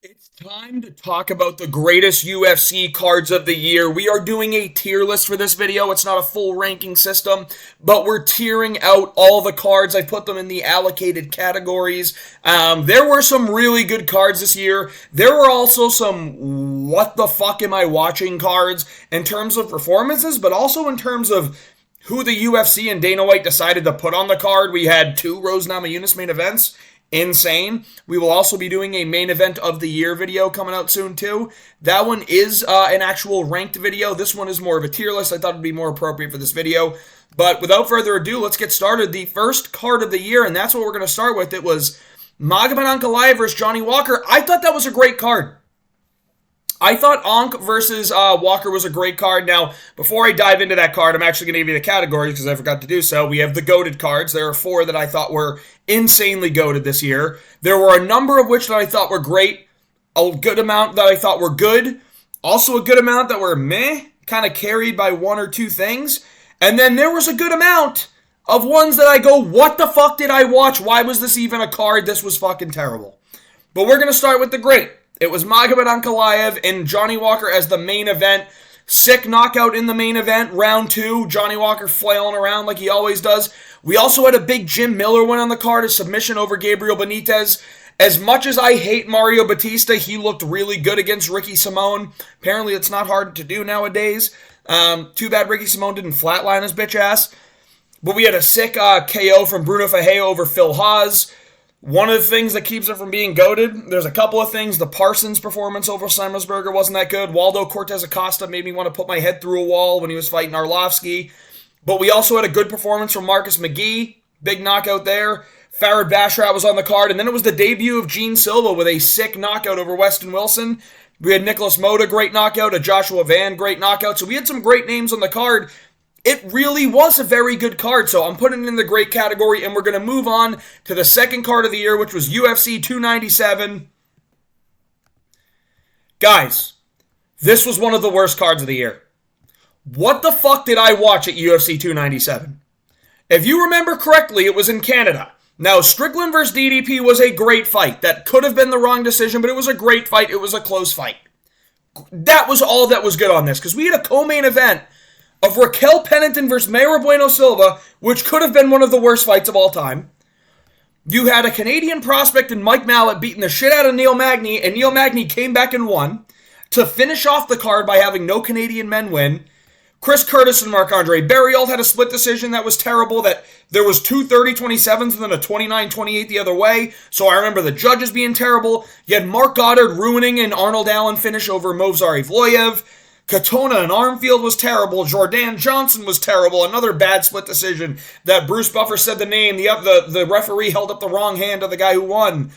It's time to talk about the greatest UFC cards of the year. We are doing a tier list for this video. It's not a full ranking system, but we're tiering out all the cards. I put them in the allocated categories. There were some really good cards this year. There were also some what the fuck am I watching cards in terms of performances, but also in terms of who the UFC and Dana White decided to put on the card. We had two Rose Namajunas main events. Insane. We will also be doing a main event of the year video coming out soon too. That one is an actual ranked video. This one is more of a tier list. I thought it'd be more appropriate for this video. But without further ado, let's get started. The first card of the year, and that's what we're going to start with. It was Magomed Ankalaev versus Johnny Walker. I thought that was a great card. I thought Ankh versus Walker was a great card. Now, before I dive into that card, I'm actually going to give you the categories because I forgot to do so. We have the GOATed cards. There are four that I thought were insanely GOATed this year. There were a number of which that I thought were great. A good amount that I thought were good. Also a good amount that were meh, kind of carried by one or two things. And then there was a good amount of ones that I go, what the fuck did I watch? Why was this even a card? This was fucking terrible. But we're going to start with the great. It was Magomed Ankalaev and Johnny Walker as the main event. Sick knockout in the main event, round two. Johnny Walker flailing around like he always does. We also had a big Jim Miller win on the card, a submission over Gabriel Benitez. As much as I hate Mario Batista, he looked really good against Ricky Simone. Apparently it's not hard to do nowadays. Too bad Ricky Simone didn't flatline his bitch ass. But we had a sick KO from Bruno Ferreira over Phil Haas. One of the things that keeps it from being goated, there's a couple of things. The Parsons performance over Simonsberger wasn't that good. Waldo Cortez Acosta made me want to put my head through a wall when he was fighting Arlovsky. But we also had a good performance from Marcus McGee. Big knockout there. Farid Basharat was on the card. And then it was the debut of Gene Silva with a sick knockout over Weston Wilson. We had Nicholas Mota, great knockout. A Joshua Van, great knockout. So we had some great names on the card. It really was a very good card, so I'm putting it in the great category, and we're going to move on to the second card of the year, which was UFC 297. Guys, this was one of the worst cards of the year. What the fuck did I watch at UFC 297? If you remember correctly, it was in Canada. Now, Strickland vs. DDP was a great fight. That could have been the wrong decision, but it was a great fight. It was a close fight. That was all that was good on this, because we had a co-main event of Raquel Pennington versus Mayra Bueno Silva, which could have been one of the worst fights of all time. You had a Canadian prospect in Mike Mallet beating the shit out of Neil Magny, and Neil Magny came back and won to finish off the card by having no Canadian men win. Chris Curtis and Marc-Andre Barriault had a split decision that was terrible, that there was two 30-27s and then a 29-28 the other way, so I remember the judges being terrible. You had Mark Goddard ruining an Arnold Allen finish over Movsar Evloev. Katona and Armfield was terrible. Jordan Johnson was terrible. Another bad split decision that Bruce Buffer said the name. The referee held up the wrong hand of the guy who won.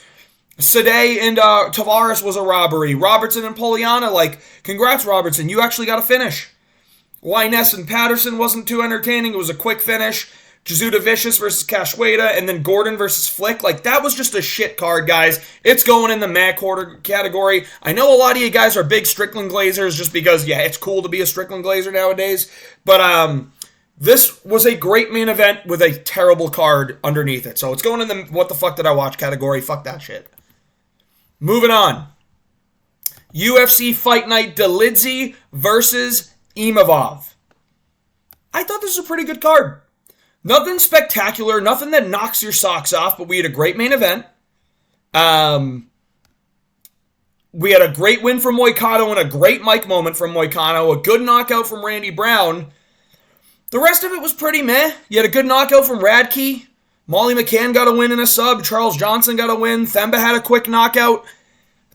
Sadeh and Tavares was a robbery. Robertson and Poliana, congrats Robertson, you actually got a finish. Lyness and Patterson wasn't too entertaining. It was a quick finish. Jazuda Vicious versus Cachoeira, and then Gordon versus Flick. That was just a shit card, guys. It's going in the Mac quarter category. I know a lot of you guys are big Strickland Glazers just because, yeah, it's cool to be a Strickland Glazer nowadays. But this was a great main event with a terrible card underneath it. So it's going in the what the fuck did I watch category. Fuck that shit. Moving on. UFC Fight Night Delidzie versus Imavov. I thought this was a pretty good card. Nothing spectacular, nothing that knocks your socks off, but we had a great main event. We had a great win from Moicano and a great mic moment from Moicano, a good knockout from Randy Brown. The rest of it was pretty meh. You had a good knockout from Radke. Molly McCann got a win in a sub. Charles Johnson got a win. Themba had a quick knockout.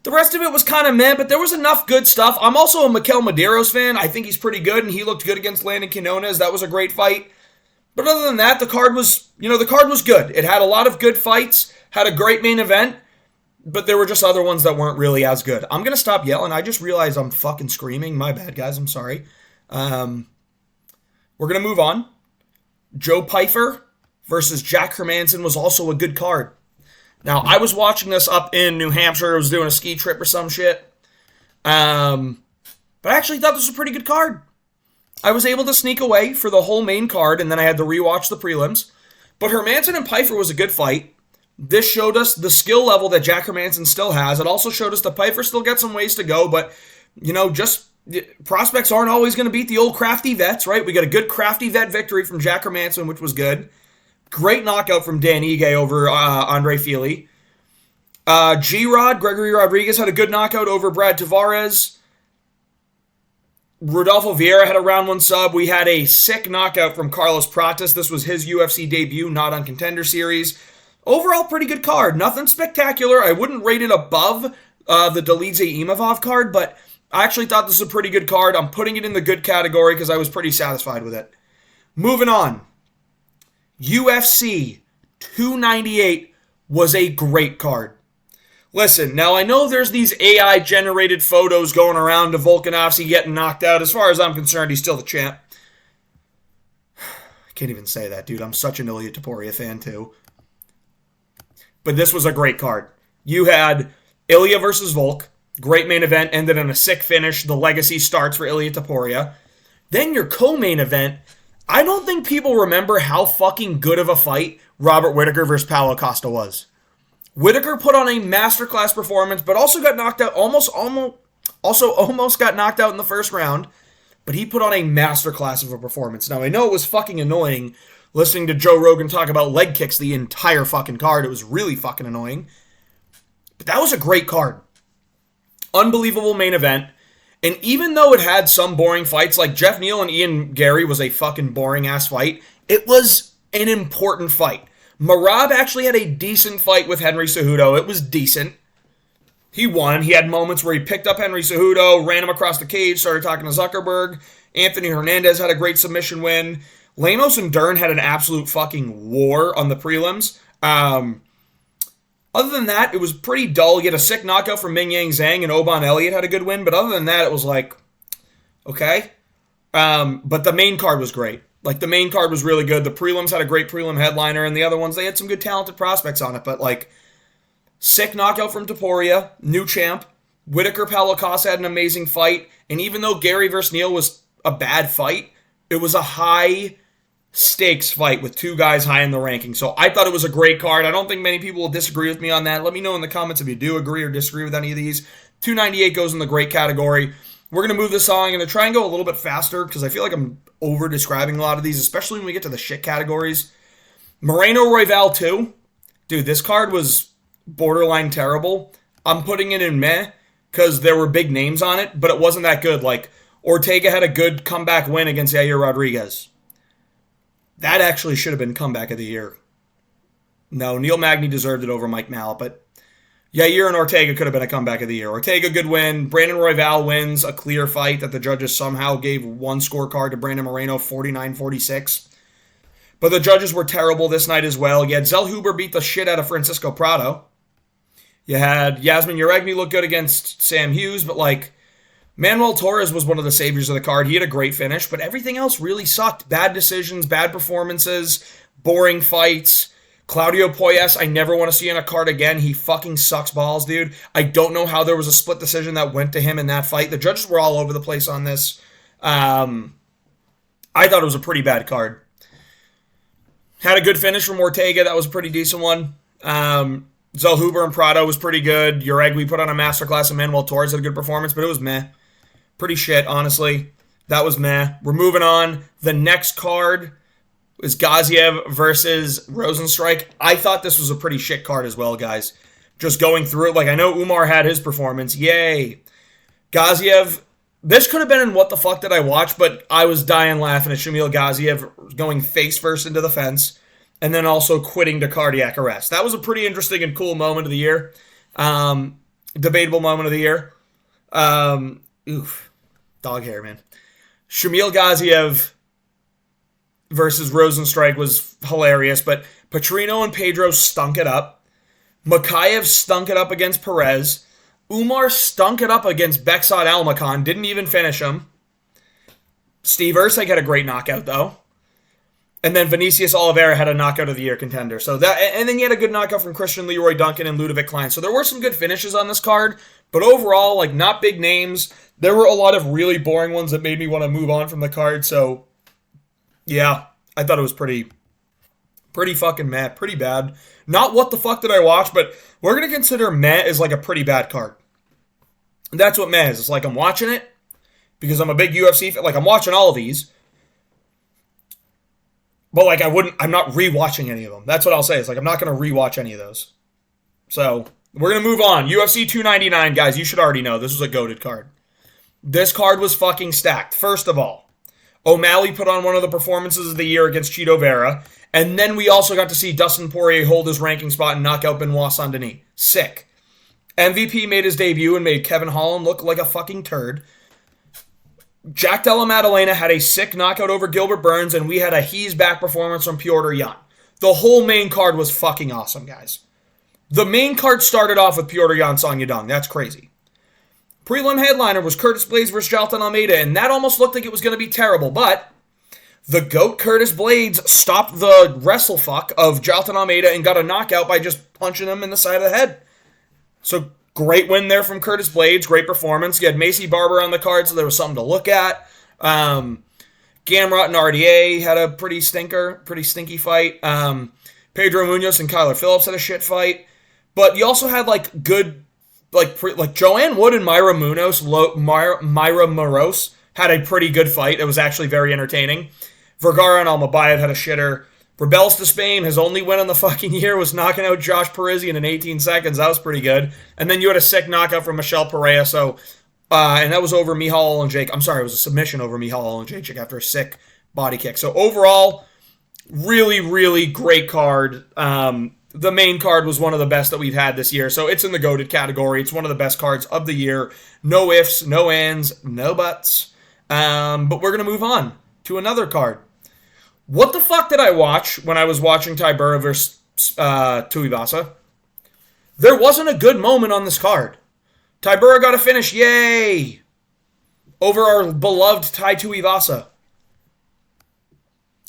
The rest of it was kind of meh, but there was enough good stuff. I'm also a Mikel Medeiros fan. I think he's pretty good, and he looked good against Landon Quinones. That was a great fight. But other than that, the card was good. It had a lot of good fights, had a great main event, but there were just other ones that weren't really as good. I'm going to stop yelling. I just realized I'm fucking screaming. My bad, guys. I'm sorry. We're going to move on. Joe Pyfer versus Jack Hermanson was also a good card. Now, I was watching this up in New Hampshire. I was doing a ski trip or some shit. But I actually thought this was a pretty good card. I was able to sneak away for the whole main card, and then I had to rewatch the prelims. But Hermanson and Pyfer was a good fight. This showed us the skill level that Jack Hermansson still has. It also showed us the Piper still got some ways to go, but, just prospects aren't always going to beat the old crafty vets, right? We got a good crafty vet victory from Jack Hermansson, which was good. Great knockout from Dan Ige over Andre Fili. G-Rod, Gregory Rodriguez had a good knockout over Brad Tavares. Rodolfo Vieira had a round 1 sub. We had a sick knockout from Carlos Pratas. This was his UFC debut, not on Contender Series. Overall, pretty good card. Nothing spectacular. I wouldn't rate it above the Dolidze Imavov card, but I actually thought this was a pretty good card. I'm putting it in the good category because I was pretty satisfied with it. Moving on. UFC 298 was a great card. Listen, now I know there's these AI-generated photos going around of Volkanovski getting knocked out. As far as I'm concerned, he's still the champ. I can't even say that, dude. I'm such an Ilia Topuria fan, too. But this was a great card. You had Ilia versus Volk. Great main event. Ended in a sick finish. The legacy starts for Ilia Topuria. Then your co-main event. I don't think people remember how fucking good of a fight Robert Whittaker versus Paulo Costa was. Whittaker put on a masterclass performance, but also got knocked out, almost got knocked out in the first round, but he put on a masterclass of a performance. Now, I know it was fucking annoying listening to Joe Rogan talk about leg kicks the entire fucking card. It was really fucking annoying. But that was a great card. Unbelievable main event. And even though it had some boring fights, like Jeff Neal and Ian Gary was a fucking boring-ass fight, it was an important fight. Merab actually had a decent fight with Henry Cejudo. It was decent. He won. He had moments where he picked up Henry Cejudo, ran him across the cage, started talking to Zuckerberg. Anthony Hernandez had a great submission win. Lemos and Dern had an absolute fucking war on the prelims. Other than that, it was pretty dull. You had a sick knockout from Ming Yang Zhang, and Oban Elliott had a good win. But other than that, it was like, okay. But the main card was great. Like, the main card was really good. The prelims had a great prelim headliner, and the other ones, they had some good talented prospects on it. But, like, sick knockout from Topuria, new champ. Whittaker Paulo Costa had an amazing fight. And even though Gary versus Neal was a bad fight, it was a high-stakes fight with two guys high in the ranking. So I thought it was a great card. I don't think many people will disagree with me on that. Let me know in the comments if you do agree or disagree with any of these. 298 goes in the great category. We're going to move this on. I'm going to try and go a little bit faster because I feel like I'm over-describing a lot of these, especially when we get to the shit categories. Moreno Royval 2. Dude, this card was borderline terrible. I'm putting it in meh because there were big names on it, but it wasn't that good. Like, Ortega had a good comeback win against Yair Rodriguez. That actually should have been comeback of the year. No, Neil Magny deserved it over Mike Mallet, but Yair and Ortega could have been a comeback of the year. Ortega, good win. Brandon Royval wins a clear fight that the judges somehow gave one scorecard to Brandon Moreno, 49-46. But the judges were terrible this night as well. You had Zell Huber beat the shit out of Francisco Prado. You had Yasmin Uregmi look good against Sam Hughes, but like, Manuel Torres was one of the saviors of the card. He had a great finish, but everything else really sucked. Bad decisions, bad performances, boring fights. Claudio Poyes, I never want to see on a card again. He fucking sucks balls, dude. I don't know how there was a split decision that went to him in that fight. The judges were all over the place on this. I thought it was a pretty bad card. Had a good finish from Ortega. That was a pretty decent one. Zell Huber and Prado was pretty good. Uregui put on a masterclass, and Manuel Torres had a good performance, but it was meh. Pretty shit, honestly. That was meh. We're moving on. The next card is Gaziev versus Rosenstrike. I thought this was a pretty shit card as well, guys. Just going through it, like, I know Umar had his performance. Yay. Gaziev, this could have been in What the Fuck Did I Watch, but I was dying laughing at Shamil Gaziev going face first into the fence and then also quitting to cardiac arrest. That was a pretty interesting and cool moment of the year. Debatable moment of the year. Dog hair, man. Shamil Gaziev versus Rosenstrike was hilarious, but Petrino and Pedro stunk it up. Makayev stunk it up against Perez. Umar stunk it up against Beksad Almakhan, didn't even finish him. Steve Erceg had a great knockout, though. And then Vinicius Oliveira had a knockout of the year contender. So that, and then you had a good knockout from Christian Leroy Duncan and Ludovic Klein. So there were some good finishes on this card, but overall, like, not big names. There were a lot of really boring ones that made me want to move on from the card. So, yeah, I thought it was pretty Pretty fucking meh. Pretty bad. Not what the fuck did I watch, but we're going to consider meh as like a pretty bad card. That's what meh is. It's like I'm watching it because I'm a big UFC fan. Like I'm watching all of these. But like I'm not rewatching any of them. That's what I'll say. It's like I'm not going to rewatch any of those. So we're going to move on. UFC 299, guys. You should already know. This was a goated card. This card was fucking stacked. First of all, O'Malley put on one of the performances of the year against Chito Vera. And then we also got to see Dustin Poirier hold his ranking spot and knock out Benoit Saint-Denis. Sick. MVP made his debut and made Kevin Holland look like a fucking turd. Jack Della Maddalena had a sick knockout over Gilbert Burns, and we had a he's back performance from Piotr Jan. The whole main card was fucking awesome, guys. The main card started off with Piotr Jan Song Yadong. That's crazy. Prelim headliner was Curtis Blades versus Jailton Almeida, and that almost looked like it was going to be terrible, but the GOAT Curtis Blades stopped the wrestlefuck of Jailton Almeida and got a knockout by just punching him in the side of the head. So, great win there from Curtis Blades. Great performance. You had Macy Barber on the card, so there was something to look at. Gamrot and RDA had a pretty stinky fight. Pedro Munoz and Kyler Phillips had a shit fight. But you also had, like, good, like Joanne Wood and Myra Moros had a pretty good fight. It was actually very entertaining. Vergara and Almabayev had a shitter. Rebels to Spain, his only win on the fucking year was knocking out Josh Parisian in 18 seconds. That was pretty good. And then you had a sick knockout from Michelle Pereira. So, and that was over Michal Oleksiejczyk. I'm sorry, it was a submission over Michal Oleksiejczyk after a sick body kick. So overall, really, really great card. The main card was one of the best that we've had this year. So it's in the GOATed category. It's one of the best cards of the year. No ifs, no ands, no buts. But we're going to move on to another card. What the fuck did I watch when I was watching Tybura versus Tuivasa? There wasn't a good moment on this card. Tybura got a finish, yay! Over our beloved Tai Tuivasa.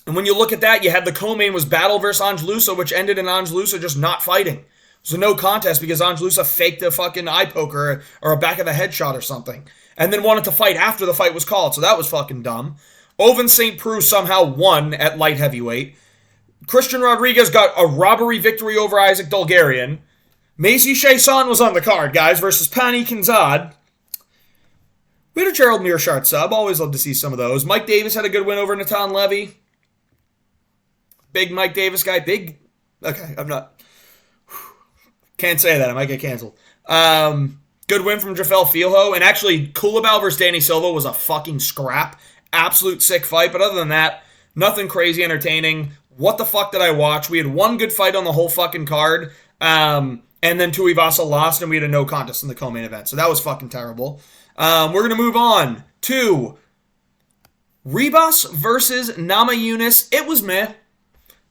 And when you look at that, you had the co-main was Battle versus Angelusa, which ended in Angelusa just not fighting. So no contest because Angelusa faked a fucking eye poker or a back of the head shot or something. And then wanted to fight after the fight was called, so that was fucking dumb. Ovince St. Preux somehow won at light heavyweight. Christian Rodriguez got a robbery victory over Isaac Dulgarian. Macy Chiasson was on the card, guys, versus Pani Kinzad. We had a Gerald Mearshart sub. Always love to see some of those. Mike Davis had a good win over Natan Levy. Big Mike Davis guy. Big. Okay, I'm not. Can't say that. I might get canceled. Good win from Jafel Filho. And actually, Kulabau versus Danny Silva was a fucking scrap. Absolute sick fight. But other than that, nothing crazy entertaining. What the fuck did I watch? We had one good fight on the whole fucking card. And then Tuivasa lost and we had a no contest in the co-main event. So that was fucking terrible. We're going to move on to Ribas versus Namajunas. It was meh.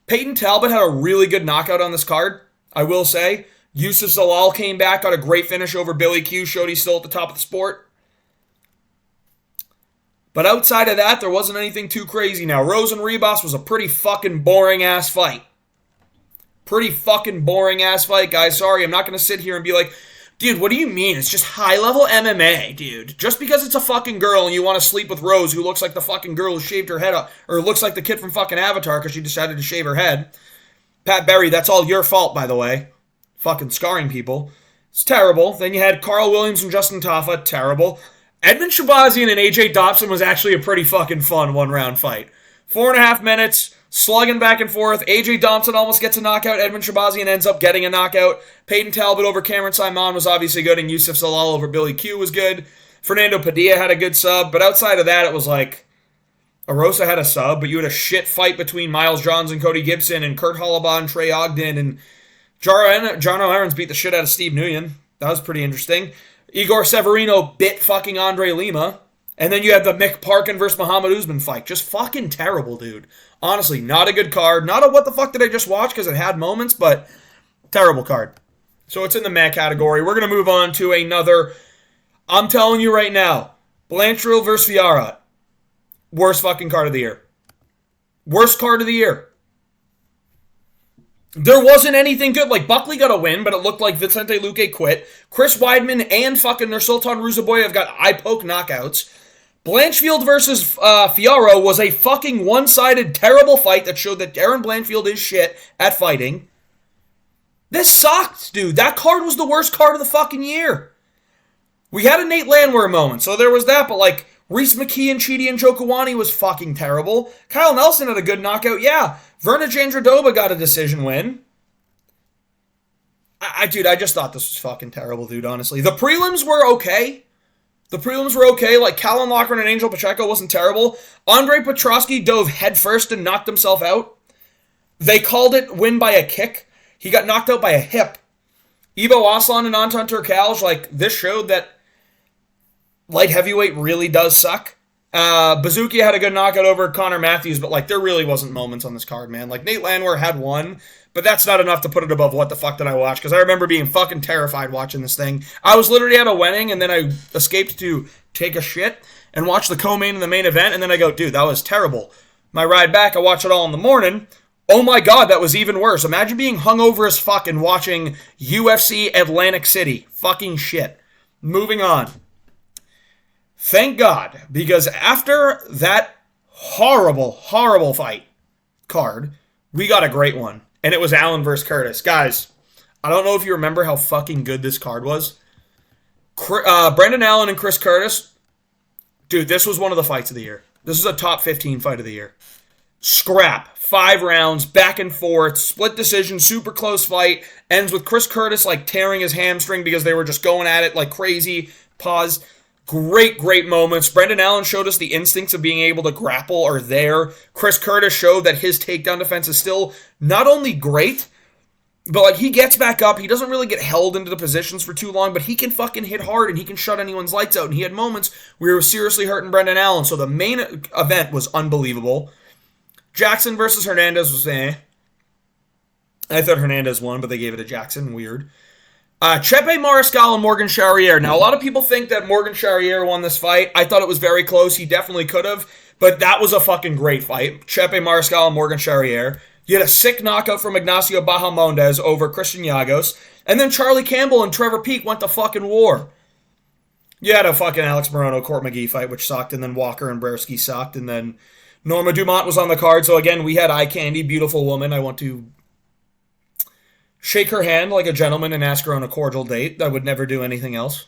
Peyton Talbot had a really good knockout on this card, I will say. Yusuf Zalal came back, got a great finish over Billy Q, showed he's still at the top of the sport. But outside of that, there wasn't anything too crazy. Now, Rose and Ribas was a pretty fucking boring-ass fight. Pretty fucking boring-ass fight, guys. Sorry, I'm not going to sit here and be like, dude, what do you mean? It's just high-level MMA, dude. Just because it's a fucking girl and you want to sleep with Rose, who looks like the fucking girl who shaved her head up, or looks like the kid from fucking Avatar because she decided to shave her head. Pat Berry, that's all your fault, by the way. Fucking scarring people. It's terrible. Then you had Carl Williams and Justin Tafa. Terrible. Edmund Shabazian and AJ Dobson was actually a pretty fucking fun one-round fight. 4.5 minutes, slugging back and forth. AJ Dobson almost gets a knockout. Edmund Shabazian ends up getting a knockout. Peyton Talbot over Cameron Simon was obviously good, and Yusuf Zalal over Billy Q was good. Fernando Padilla had a good sub, but outside of that, it was like Arosa had a sub, but you had a shit fight between Miles Johns and Cody Gibson, and Kurt Hollabaugh and Trey Ogden, and John O'Irons beat the shit out of Steve Nguyen. That was pretty interesting. Igor Severino bit fucking Andre Lima. And then you had the Mick Parkin versus Muhammad Usman fight. Just fucking terrible, dude. Honestly, not a good card. Not a what the fuck did I just watch because it had moments, but terrible card. So it's in the meh category. We're going to move on to another. I'm telling you right now, Blanchfield versus Fiara. Worst fucking card of the year. Worst card of the year. There wasn't anything good. Like, Buckley got a win, but it looked like Vicente Luque quit. Chris Weidman and fucking Nursultan Ruzaboyev got eye poke knockouts. Blanchfield versus Fiaro was a fucking one-sided, terrible fight that showed that Darren Blanchfield is shit at fighting. This sucked, dude. That card was the worst card of the fucking year. We had a Nate Landwehr moment, so there was that, but like, Reese McKee and Chidi and Njokuani was fucking terrible. Kyle Nelson had a good knockout, yeah. Verna Jandradoba got a decision win. Dude, I just thought this was fucking terrible, dude, honestly. The prelims were okay. Like, Callum Loughran and Angel Pacheco wasn't terrible. Andre Petrosky dove headfirst and knocked himself out. They called it win by a kick. He got knocked out by a hip. Ivo Aslan and Anton Turkalj, like, this showed that light heavyweight really does suck. Bazookia had a good knockout over Connor Matthews, but, like, there really wasn't moments on this card, man. Like, Nate Landwehr had one, but that's not enough to put it above what the fuck did I watch, because I remember being fucking terrified watching this thing. I was literally at a wedding, and then I escaped to take a shit and watch the co-main and the main event, and then I go, dude, that was terrible. My ride back, I watched it all in the morning. Oh my god, that was even worse. Imagine being hungover as fuck and watching UFC Atlantic City. Fucking shit. Moving on. Thank God, because after that horrible, horrible fight card, we got a great one. And it was Allen versus Curtis. Guys, I don't know if you remember how fucking good this card was. Brendan Allen and Chris Curtis. Dude, this was one of the fights of the year. This is a top 15 fight of the year. Scrap. 5 rounds, back and forth, split decision, super close fight. Ends with Chris Curtis like tearing his hamstring because they were just going at it like crazy. Pause. Great, great moments. Brendan Allen showed us the instincts of being able to grapple are there. Chris Curtis showed that his takedown defense is still not only great, but like he gets back up. He doesn't really get held into the positions for too long, but he can fucking hit hard and he can shut anyone's lights out. And he had moments where he was seriously hurting Brendan Allen. So the main event was unbelievable. Jackson versus Hernandez was I thought Hernandez won, but they gave it to Jackson. Weird. Chepe Mariscal and Morgan Charrier. Now, a lot of people think that Morgan Charrier won this fight. I thought it was very close. He definitely could have, but that was a fucking great fight. Chepe Mariscal and Morgan Charrier. You had a sick knockout from Ignacio Bahamondes over Christian Yagos, and then Charlie Campbell and Trevor Peek went to fucking war. You had a fucking Alex Morono, Court McGee fight, which sucked, and then Walker and Brzeski sucked, and then Norma Dumont was on the card, so again, we had eye candy, beautiful woman. I want to shake her hand like a gentleman and ask her on a cordial date. I would never do anything else.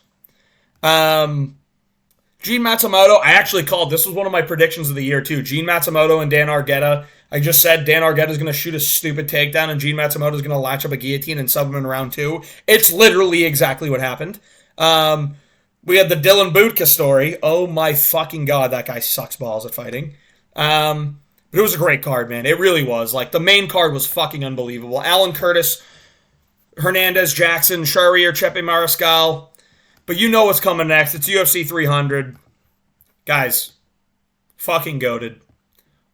Gene Matsumoto, I actually called, this was one of my predictions of the year too. Gene Matsumoto and Dan Argueta. I just said Dan Argueta is going to shoot a stupid takedown and Gene Matsumoto is going to latch up a guillotine and sub him in round 2. It's literally exactly what happened. We had the Dylan Budka story. Oh my fucking god, that guy sucks balls at fighting. But it was a great card, man. It really was. Like, the main card was fucking unbelievable. Allen Curtis, Hernandez, Jackson, Charrier, Chepe Mariscal. But you know what's coming next. It's UFC 300. Guys, fucking goated.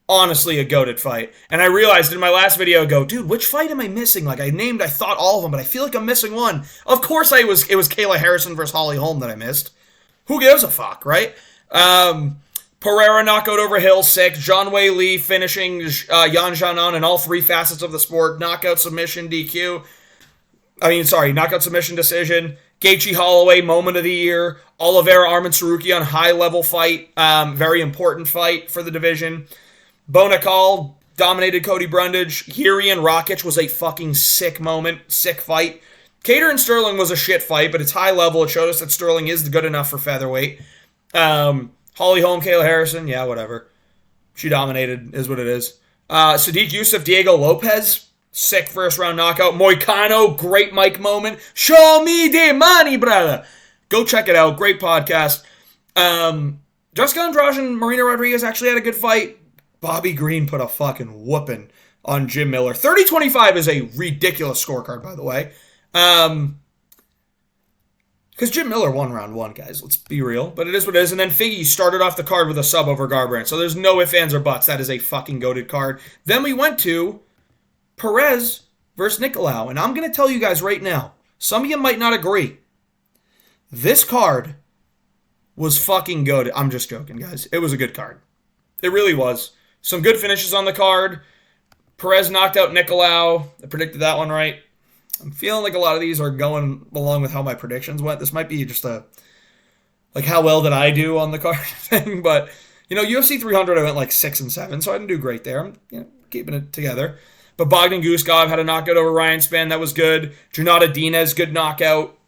Honestly, a goated fight. And I realized in my last video, dude, which fight am I missing? Like, I thought all of them, but I feel like I'm missing one. Of course it was Kayla Harrison versus Holly Holm that I missed. Who gives a fuck, right? Pereira knockout over Hill, sick. Zhang Wei Li finishing Yan Xiaonan in all 3 facets of the sport. Knockout submission knockout submission decision. Gaethje Holloway, moment of the year. Oliveira Arman Sarukian, high-level fight. Very important fight for the division. Bonakal dominated Cody Brundage. Hiri and Rakic was a fucking sick moment. Sick fight. Cater and Sterling was a shit fight, but it's high level. It showed us that Sterling is good enough for featherweight. Holly Holm, Kayla Harrison, yeah, whatever. She dominated, is what it is. Sadiq Youssef, Diego Lopez, sick first round knockout. Moicano, great mic moment. Show me the money, brother. Go check it out. Great podcast. Jessica Andrade and Marina Rodriguez actually had a good fight. Bobby Green put a fucking whooping on Jim Miller. 30-25 is a ridiculous scorecard, by the way. Because Jim Miller won round 1, guys. Let's be real. But it is what it is. And then Figgy started off the card with a sub over Garbrandt. So there's no ifs, ands, or buts. That is a fucking goated card. Then we went to Perez versus Nicolau. And I'm going to tell you guys right now, some of you might not agree. This card was fucking goated. I'm just joking, guys. It was a good card. It really was. Some good finishes on the card. Perez knocked out Nicolau. I predicted that one right. I'm feeling like a lot of these are going along with how my predictions went. This might be just a Like, how well did I do on the card thing? But, UFC 300, I went like 6-7, so I didn't do great there. I'm keeping it together. But Bogdan Guskov had a knockout over Ryan Spann. That was good. Junata Diaz, good knockout.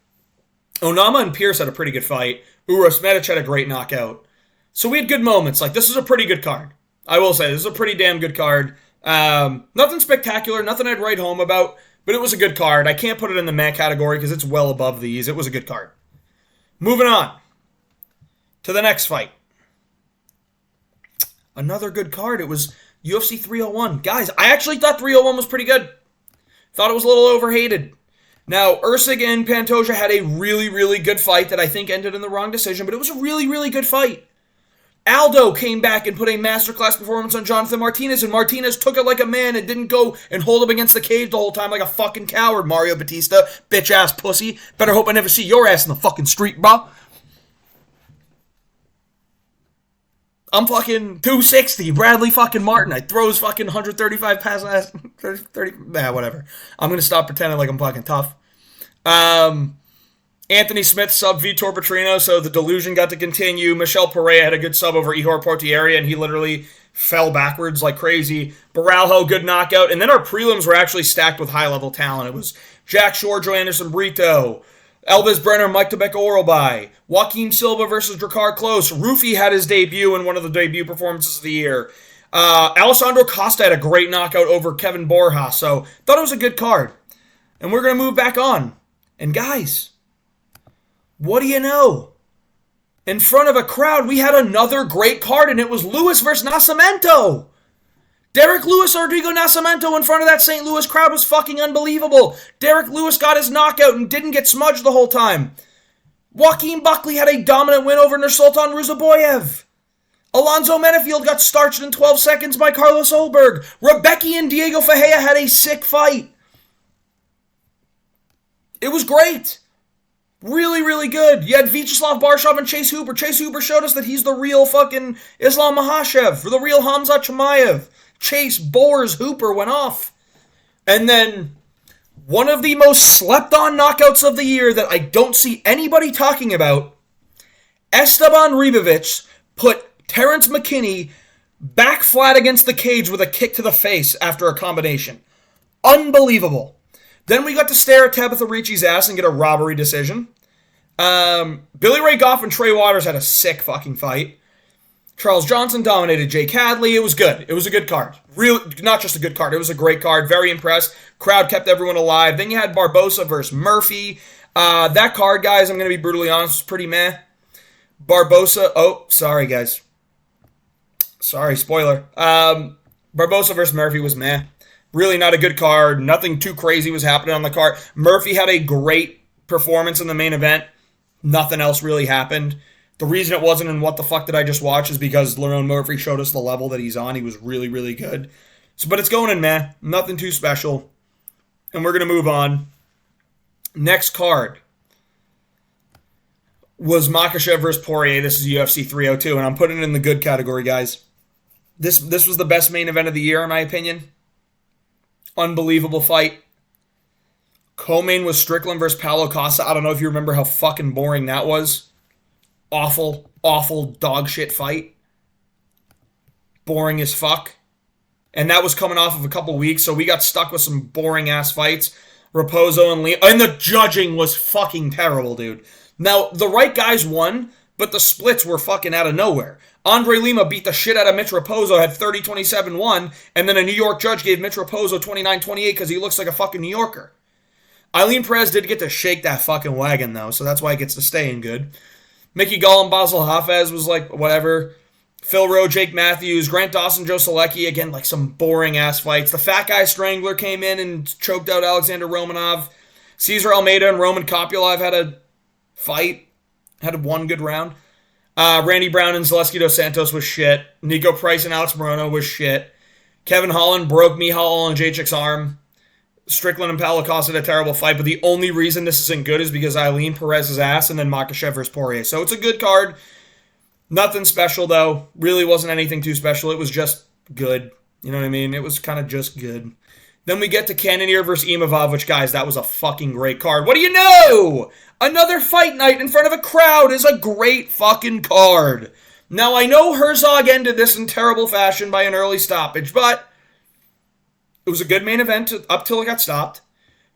Onama and Pierce had a pretty good fight. Uros Medic had a great knockout. So we had good moments. Like, this is a pretty good card. I will say, this is a pretty damn good card. Nothing spectacular, nothing I'd write home about, but it was a good card. I can't put it in the meh category because it's well above these. It was a good card. Moving on to the next fight. Another good card. It was UFC 301. Guys, I actually thought 301 was pretty good. Thought it was a little overhated. Now, Usyk and Pantoja had a really, really good fight that I think ended in the wrong decision, but it was a really, really good fight. Aldo came back and put a masterclass performance on Jonathan Martinez, and Martinez took it like a man and didn't go and hold him against the cage the whole time like a fucking coward, Mario Batista. Bitch-ass pussy. Better hope I never see your ass in the fucking street, bro. I'm fucking 260, Bradley fucking Martin. I throws fucking 135 passes, 30, whatever. I'm going to stop pretending like I'm fucking tough. Anthony Smith sub Vitor Petrino, so the delusion got to continue. Michel Pereira had a good sub over Ihor Portieri, and he literally fell backwards like crazy. Baralho, good knockout. And then our prelims were actually stacked with high-level talent. It was Jack Shore, Joe Anderson Brito, Elvis Brenner, Mike Tebeka Oralbai, Joaquin Silva versus Drakkar Klose. Rufy had his debut in one of the debut performances of the year. Alessandro Costa had a great knockout over Kevin Borja, so thought it was a good card. And we're going to move back on. And guys, what do you know? In front of a crowd, we had another great card, and it was Lewis versus Nascimento. Derek Lewis, Rodrigo Nascimento in front of that St. Louis crowd was fucking unbelievable. Derek Lewis got his knockout and didn't get smudged the whole time. Joaquin Buckley had a dominant win over Nursultan Ruzaboyev. Alonzo Menefield got starched in 12 seconds by Carlos Olberg. Rebecki and Diego Fajea had a sick fight. It was great. Really, really good. You had Vyacheslav Barshov and Chase Hooper. Chase Hooper showed us that he's the real fucking Islam Makhachev, the real Hamza Chimaev. Chase Boers Hooper went off. And then one of the most slept-on knockouts of the year that I don't see anybody talking about, Esteban Ribovic put Terrence McKinney back flat against the cage with a kick to the face after a combination. Unbelievable. Then we got to stare at Tabitha Ricci's ass and get a robbery decision. Billy Ray Goff and Trey Waters had a sick fucking fight. Charles Johnson dominated Jake Hadley. It was good. It was a good card. Not just a good card. It was a great card. Very impressed. Crowd kept everyone alive. Then you had Barbosa versus Murphy. That card, guys, I'm going to be brutally honest, was pretty meh. Barbosa. Oh, sorry, guys. Sorry, spoiler. Barbosa versus Murphy was meh. Really not a good card. Nothing too crazy was happening on the card. Murphy had a great performance in the main event. Nothing else really happened. The reason it wasn't in What the Fuck Did I Just Watch is because Lerone Murphy showed us the level that he's on. He was really, really good. But it's going in meh. Nothing too special. And we're going to move on. Next card was Makhachev versus Poirier. This is UFC 302, and I'm putting it in the good category, guys. This was the best main event of the year, in my opinion. Unbelievable fight. Co-main was Strickland versus Paulo Costa. I don't know if you remember how fucking boring that was. Awful, awful dog shit fight. Boring as fuck. And that was coming off of a couple weeks, so we got stuck with some boring ass fights. Raposo and Lee. And the judging was fucking terrible, dude. Now, the right guys won, but the splits were fucking out of nowhere. Andre Lima beat the shit out of Mitch Raposo, had 30-27-1, and then a New York judge gave Mitch Raposo 29-28 because he looks like a fucking New Yorker. Eileen Perez did get to shake that fucking wagon, though, so that's why it gets to stay in good. Mickey Gall and Basil Hafez was like, whatever. Phil Rowe, Jake Matthews, Grant Dawson, Joe Selecki, again, like some boring-ass fights. The Fat Guy Strangler came in and choked out Alexander Romanov. Cesar Almeida and Roman Kopylov had a fight. Had one good round. Randy Brown and Zaleski Dos Santos was shit. Nico Price and Alex Morono was shit. Kevin Holland broke Michal Olajicic's arm. Strickland and Paulo Costa had a terrible fight, but the only reason this isn't good is because Eileen Perez's ass and then Makhachev versus Poirier. So it's a good card. Nothing special, though. Really wasn't anything too special. It was just good. You know what I mean? It was kind of just good. Then we get to Cannonier versus Imavov, which, guys, that was a fucking great card. What do you know? Another fight night in front of a crowd is a great fucking card. Now, I know Herzog ended this in terrible fashion by an early stoppage, but it was a good main event up till it got stopped.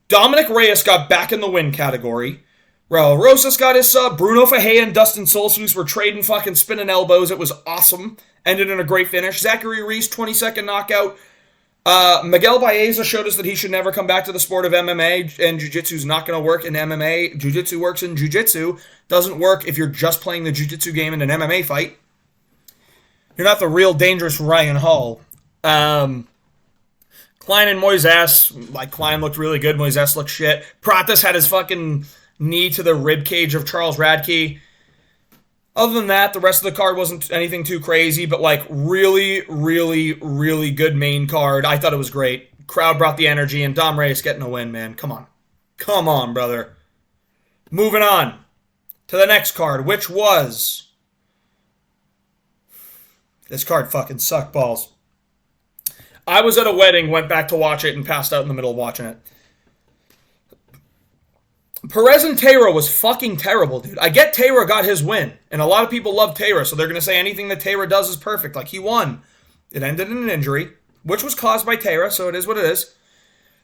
Dominic Reyes got back in the win category. Raul Rosas got his sub. Bruno Fajea and Dustin Solsus were trading fucking spinning elbows. It was awesome. Ended in a great finish. Zachary Reese, 22nd knockout. Miguel Baeza showed us that he should never come back to the sport of MMA, and jiu-jitsu's not going to work in MMA. Jiu-jitsu works in jiu-jitsu. Doesn't work if you're just playing the jiu-jitsu game in an MMA fight. You're not the real dangerous Ryan Hall. Klein and Moises, like, Klein looked really good. Moises looked shit. Pratas had his fucking knee to the rib cage of Charles Radke. Other than that, the rest of the card wasn't anything too crazy, but, like, really, really, really good main card. I thought it was great. Crowd brought the energy, and Dom Reyes getting a win, man. Come on. Come on, brother. Moving on to the next card, which was... This card fucking sucked balls. I was at a wedding, went back to watch it, and passed out in the middle of watching it. Perez and Taylor was fucking terrible, dude. I get Taylor got his win, and a lot of people love Taylor, so they're going to say anything that Taylor does is perfect. Like, he won. It ended in an injury, which was caused by Taylor, so it is what it is.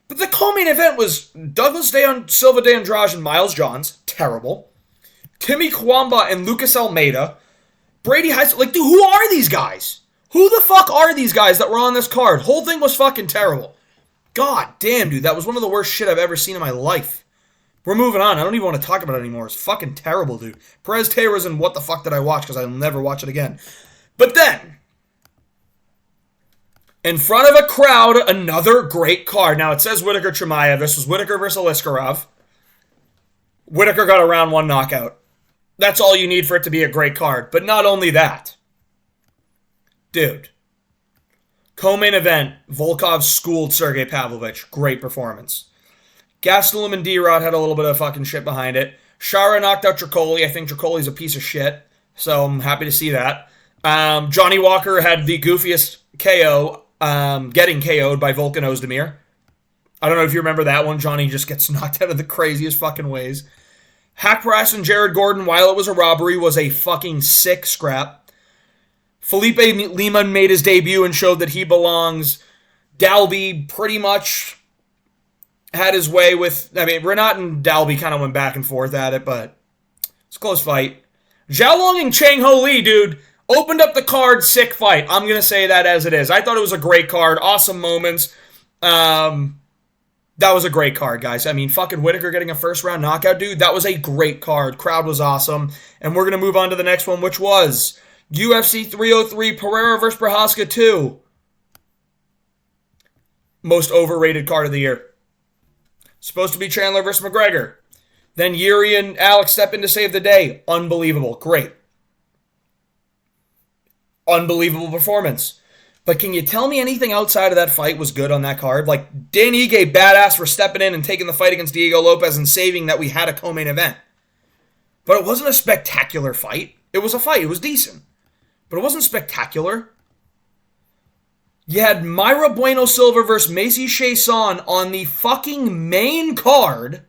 But the co-main event was Douglas Silva de Andrade and Miles Johns. Terrible. Timmy Kwamba and Lucas Almeida. Brady Heisler. Like, dude, who are these guys? Who the fuck are these guys that were on this card? Whole thing was fucking terrible. God damn, dude. That was one of the worst shit I've ever seen in my life. We're moving on. I don't even want to talk about it anymore. It's fucking terrible, dude. Perez Taylor's in What the Fuck Did I Watch? Because I'll never watch it again. But then, in front of a crowd, another great card. Now, it says Whittaker Chimaev. This was Whittaker versus Aliskerov. Whittaker got a round 1 knockout. That's all you need for it to be a great card. But not only that. Dude. Co-main event, Volkov schooled Sergey Pavlovich. Great performance. Gastelum and D-Rod had a little bit of fucking shit behind it. Shara knocked out Tricoli. I think Tricoli's a piece of shit, so I'm happy to see that. Johnny Walker had the goofiest KO, getting KO'd by Volkan Ozdemir. I don't know if you remember that one. Johnny just gets knocked out of the craziest fucking ways. Hackbrass and Jared Gordon, while it was a robbery, was a fucking sick scrap. Felipe Lima made his debut and showed that he belongs. Dalby pretty much had his way with... I mean, Renat and Dalby kind of went back and forth at it, but it's a close fight. Xiaolong and Chang Ho Lee, dude, opened up the card, sick fight. I'm going to say that as it is. I thought it was a great card, awesome moments. That was a great card, guys. I mean, fucking Whittaker getting a first-round knockout, dude, that was a great card. Crowd was awesome. And we're going to move on to the next one, which was UFC 303, Pereira versus Prohaska 2. Most overrated card of the year. Supposed to be Chandler versus McGregor. Then Yuri and Alex step in to save the day. Unbelievable. Great. Unbelievable performance. But can you tell me anything outside of that fight was good on that card? Like, Dan Ige, badass for stepping in and taking the fight against Diego Lopez and saving that we had a co-main event. But it wasn't a spectacular fight. It was a fight. It was decent. But it wasn't spectacular. You had Myra Bueno Silva versus Macy Chiasson on the fucking main card.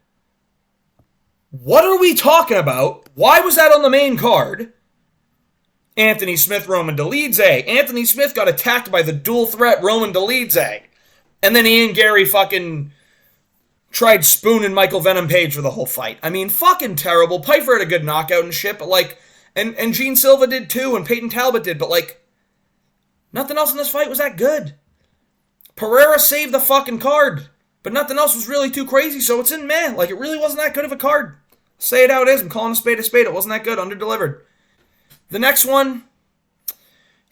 What are we talking about? Why was that on the main card? Anthony Smith, Roman Dolidze. Anthony Smith got attacked by the dual threat Roman Dolidze. And then Ian Gary fucking tried spooning Michael Venom Page for the whole fight. I mean, fucking terrible. Pfeiffer had a good knockout and shit, but like, and Gene Silva did too, and Peyton Talbot did, but like, nothing else in this fight was that good. Pereira saved the fucking card, but nothing else was really too crazy, so it's in meh. Like, it really wasn't that good of a card. Say it how it is. I'm calling a spade a spade. It wasn't that good. Under-delivered. The next one,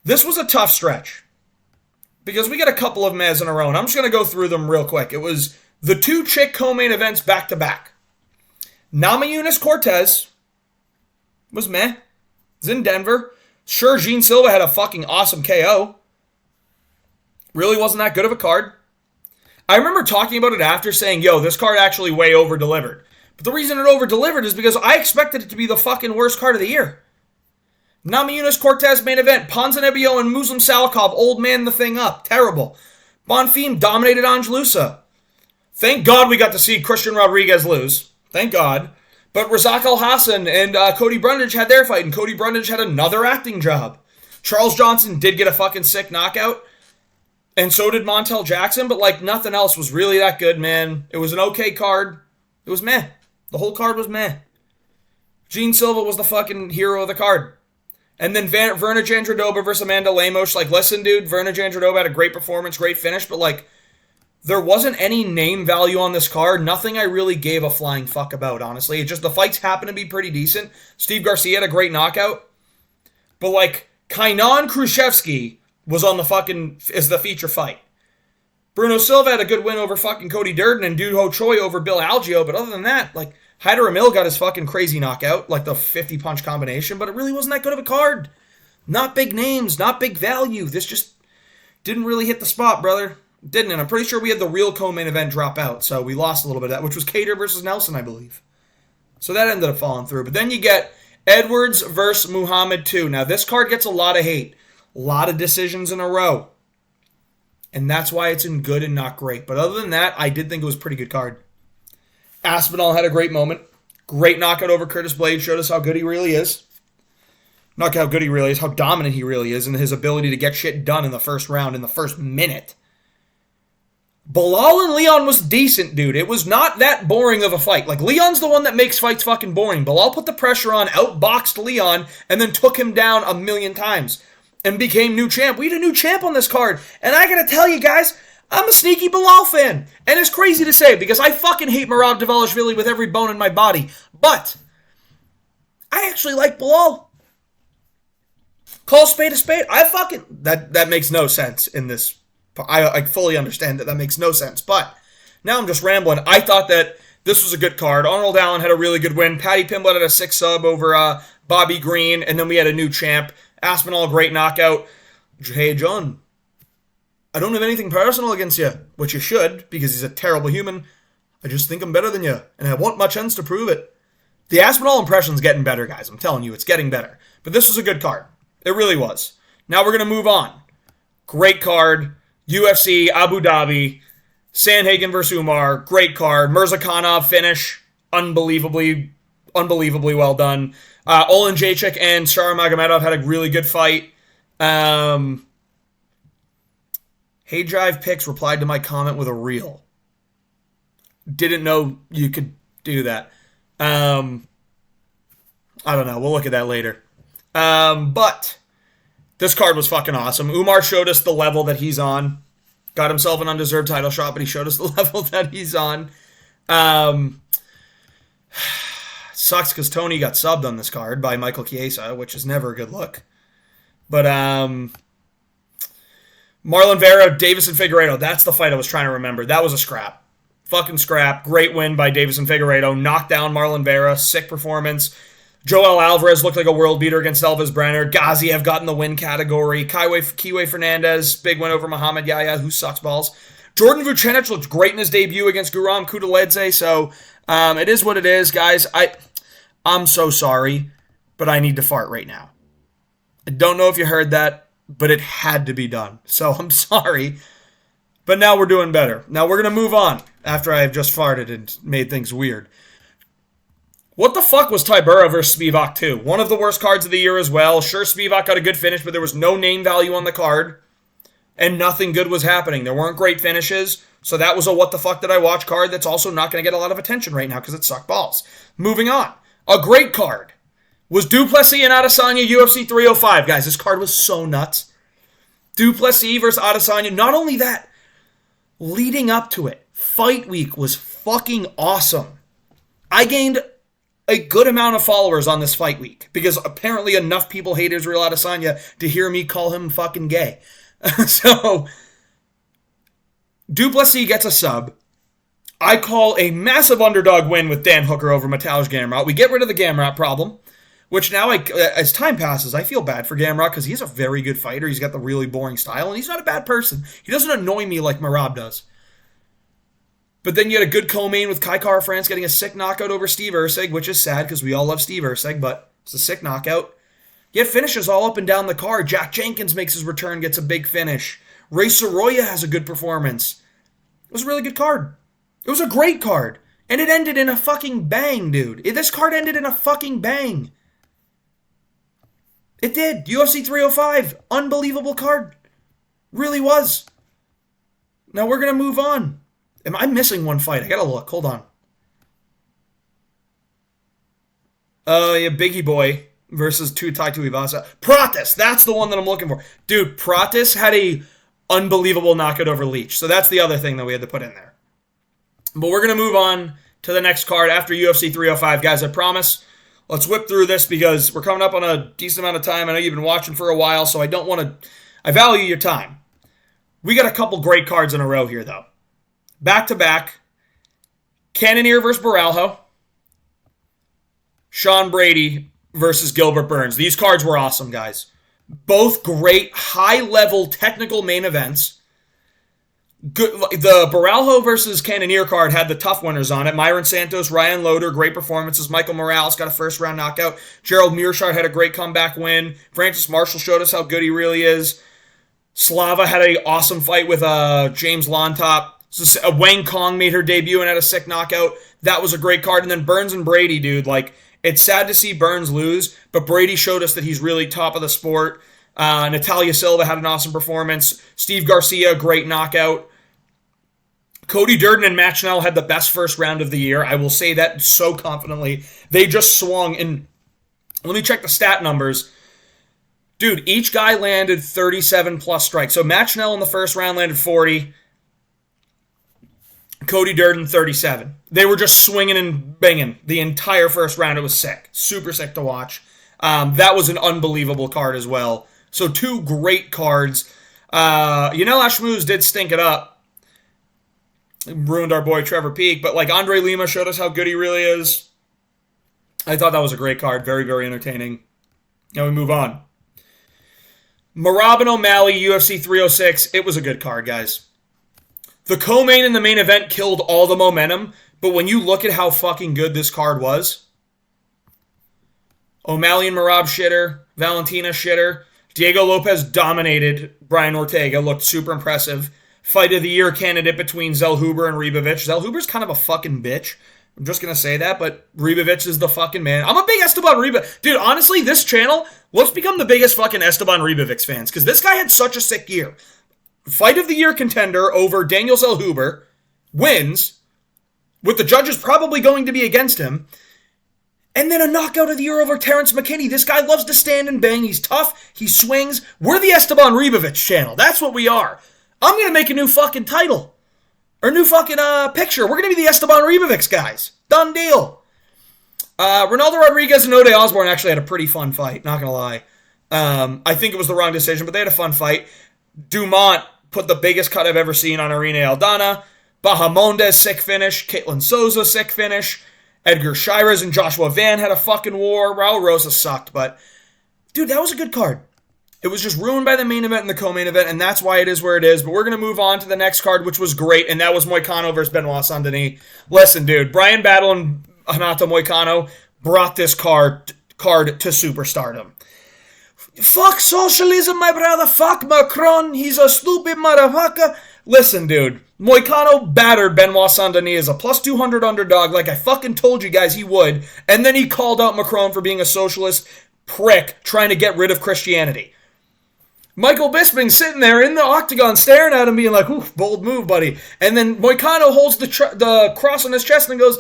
this was a tough stretch because we got a couple of mehs in a row, and I'm just going to go through them real quick. It was the two chick co-main events back-to-back. Namajunas Cortez was meh. It was in Denver. Sure, Gene Silva had a fucking awesome KO. Really wasn't that good of a card. I remember talking about it after saying, yo, this card actually way over-delivered. But the reason it over-delivered is because I expected it to be the fucking worst card of the year. Namajunas Cortez main event. Ponzinibbio and Muslim Salikov old man the thing up. Terrible. Bonfim dominated Angelusa. Thank God we got to see Christian Rodriguez lose. Thank God. But Razak Al Hassan and Cody Brundage had their fight, and Cody Brundage had another acting job. Charles Johnson did get a fucking sick knockout, and so did Montel Jackson, but like nothing else was really that good, man. It was an okay card. It was meh. The whole card was meh. Gene Silva was the fucking hero of the card. And then Verna Jandiroba versus Amanda Lemos. Like, listen, dude, Verna Jandiroba had a great performance, great finish, but like, there wasn't any name value on this card. Nothing I really gave a flying fuck about, honestly. It just, the fights happened to be pretty decent. Steve Garcia had a great knockout. But like, Kainan Khrushchevsky was on the fucking, is the feature fight. Bruno Silva had a good win over fucking Cody Durden and Doo Ho Choi over Bill Algeo, but other than that, like, Hyder Emil got his fucking crazy knockout, like the 50-punch combination, but it really wasn't that good of a card. Not big names, not big value. This just didn't really hit the spot, brother. Didn't, and I'm pretty sure we had the real co-main event drop out, so we lost a little bit of that, which was Cater versus Nelson, I believe. So that ended up falling through. But then you get Edwards versus Muhammad 2. Now, this card gets a lot of hate. A lot of decisions in a row. And that's why it's in good and not great. But other than that, I did think it was a pretty good card. Aspinall had a great moment. Great knockout over Curtis Blades. Showed us how good he really is. Not how good he really is, how dominant he really is, and his ability to get shit done in the first round, in the first minute. Bilal and Leon was decent, dude. It was not that boring of a fight. Like, Leon's the one that makes fights fucking boring. Bilal put the pressure on, outboxed Leon, and then took him down a million times. And became new champ. We had a new champ on this card. And I gotta tell you guys, I'm a sneaky Bilal fan. And it's crazy to say, because I fucking hate Merab Dvalishvili with every bone in my body. But I actually like Bilal. Call spade a spade. I fucking... That makes no sense in this. I fully understand that makes no sense. But now I'm just rambling. I thought that this was a good card. Arnold Allen had a really good win. Patty Pimblett had a 6 sub over Bobby Green. And then we had a new champ. Aspinall, great knockout. Hey, John, I don't have anything personal against you, which you should, because he's a terrible human. I just think I'm better than you, and I want my chance to prove it. The Aspinall impression's getting better, guys. I'm telling you, it's getting better. But this was a good card. It really was. Now we're going to move on. Great card. UFC, Abu Dhabi. Sandhagen versus Umar. Great card. Mirzakhanov finish. Unbelievably well done. Olan Jacek and Shara Magomedov had a really good fight. Hey Drive Picks replied to my comment with a reel. Didn't know you could do that. I don't know. We'll look at that later. But this card was fucking awesome. Umar showed us the level that he's on. Got himself an undeserved title shot, but he showed us the level that he's on. Sucks because Tony got subbed on this card by Michael Chiesa, which is never a good look. But Marlon Vera, Davison Figueiredo, that's the fight I was trying to remember. That was a scrap. Fucking scrap. Great win by Davison Figueiredo. Knocked down Marlon Vera. Sick performance. Joel Alvarez looked like a world beater against Elvis Brenner. Gaziev got in the win category. Kiwi Fernandez, big win over Muhammad Yahya, who sucks balls. Jordan Vucenic looked great in his debut against Guram Kutaledze, so it is what it is, guys. I'm so sorry, but I need to fart right now. I don't know if you heard that, but it had to be done. So I'm sorry, but now we're doing better. Now we're going to move on after I've just farted and made things weird. What the fuck was Tybura versus Spivak 2? One of the worst cards of the year as well. Sure, Spivak got a good finish, but there was no name value on the card, and nothing good was happening. There weren't great finishes, so that was a what the fuck did I watch card that's also not going to get a lot of attention right now because it sucked balls. Moving on. A great card was Duplessis and Adesanya UFC 305. Guys, this card was so nuts. Duplessis versus Adesanya. Not only that, leading up to it, Fight Week was fucking awesome. I gained a good amount of followers on this Fight Week because apparently enough people hate Israel Adesanya to hear me call him fucking gay. So, Duplessis gets a sub. I call a massive underdog win with Dan Hooker over Mateusz Gamrot. We get rid of the Gamrot problem, which now, as time passes, I feel bad for Gamrot because he's a very good fighter. He's got the really boring style, and he's not a bad person. He doesn't annoy me like Merab does. But then you had a good co-main with Kai Kara France getting a sick knockout over Steve Erceg, which is sad because we all love Steve Erceg, but it's a sick knockout. You had finishes all up and down the card. Jack Jenkins makes his return, gets a big finish. Ray Soroya has a good performance. It was a really good card. It was a great card. And it ended in a fucking bang, dude. This card ended in a fucking bang. It did. UFC 305. Unbelievable card. Really was. Now we're going to move on. Am I missing one fight? I got to look. Hold on. Yeah, Biggie Boy versus Tai Tuivasa. Pratis. That's the one that I'm looking for. Dude, Pratis had a unbelievable knockout over Leach. So that's the other thing that we had to put in there. But we're going to move on to the next card after UFC 305. Guys, I promise. Let's whip through this because we're coming up on a decent amount of time. I know you've been watching for a while, so I don't want to... I value your time. We got a couple great cards in a row here, though. Back-to-back. Cannonier versus Baralho. Sean Brady versus Gilbert Burns. These cards were awesome, guys. Both great, high-level technical main events. Good. The Baralho versus Cannonier card had the tough winners on it. Myron Santos, Ryan Loder, great performances. Michael Morales got a first-round knockout. Gerald Mearshart had a great comeback win. Francis Marshall showed us how good he really is. Slava had an awesome fight with James Lontop. Wang Kong made her debut and had a sick knockout. That was a great card. And then Burns and Brady, dude. Like, it's sad to see Burns lose, but Brady showed us that he's really top of the sport. Natalia Silva had an awesome performance. Steve Garcia, great knockout. Cody Durden and Matt Schnell had the best first round of the year. I will say that so confidently. They just swung. And let me check the stat numbers. Dude, each guy landed 37-plus strikes. So Matt Schnell in the first round landed 40. Cody Durden, 37. They were just swinging and banging the entire first round. It was sick. Super sick to watch. That was an unbelievable card as well. So two great cards. Yanel Ashmouz did stink it up. Ruined our boy Trevor Peak, but like Andre Lima showed us how good he really is. I thought that was a great card. Very, very entertaining. Now we move on. Merab and O'Malley, UFC 306. It was a good card, guys. The co-main and the main event killed all the momentum, but when you look at how fucking good this card was, O'Malley and Merab shitter, Valentina shitter, Diego Lopez dominated Brian Ortega, looked super impressive. Fight of the year candidate between Zellhuber and Ribovic. Zellhuber's kind of a fucking bitch. I'm just going to say that, but Ribovic is the fucking man. I'm a big Esteban Ribovic. Dude, honestly, this channel, let's become the biggest fucking Esteban Ribovic fans, because this guy had such a sick year. Fight of the year contender over Daniel Zellhuber, wins, with the judges probably going to be against him, and then a knockout of the year over Terrence McKinney. This guy loves to stand and bang. He's tough. He swings. We're the Esteban Ribovic channel. That's what we are. I'm going to make a new fucking title. Or new fucking picture. We're going to be the Esteban Ribovic guys. Done deal. Ronaldo Rodriguez and Ode Osborne actually had a pretty fun fight. Not going to lie. I think it was the wrong decision, but they had a fun fight. Dumont put the biggest cut I've ever seen on Irene Aldana. Bahamondes, sick finish. Caitlin Souza, sick finish. Edgar Shires and Joshua Van had a fucking war. Raul Rosa sucked, but dude, that was a good card. It was just ruined by the main event and the co-main event, and that's why it is where it is. But we're going to move on to the next card, which was great, and that was Moicano versus Benoit Saint-Denis. Listen, dude, Brian Battle and Renato Moicano brought this card to superstardom. Fuck socialism, my brother. Fuck Macron. He's a stupid motherfucker. Listen, dude. Moicano battered Benoit Saint-Denis as a plus 200 underdog like I fucking told you guys he would, and then he called out Macron for being a socialist prick trying to get rid of Christianity. Michael Bisping sitting there in the octagon staring at him being like, ooh, bold move, buddy. And then Moicano holds the cross on his chest and goes,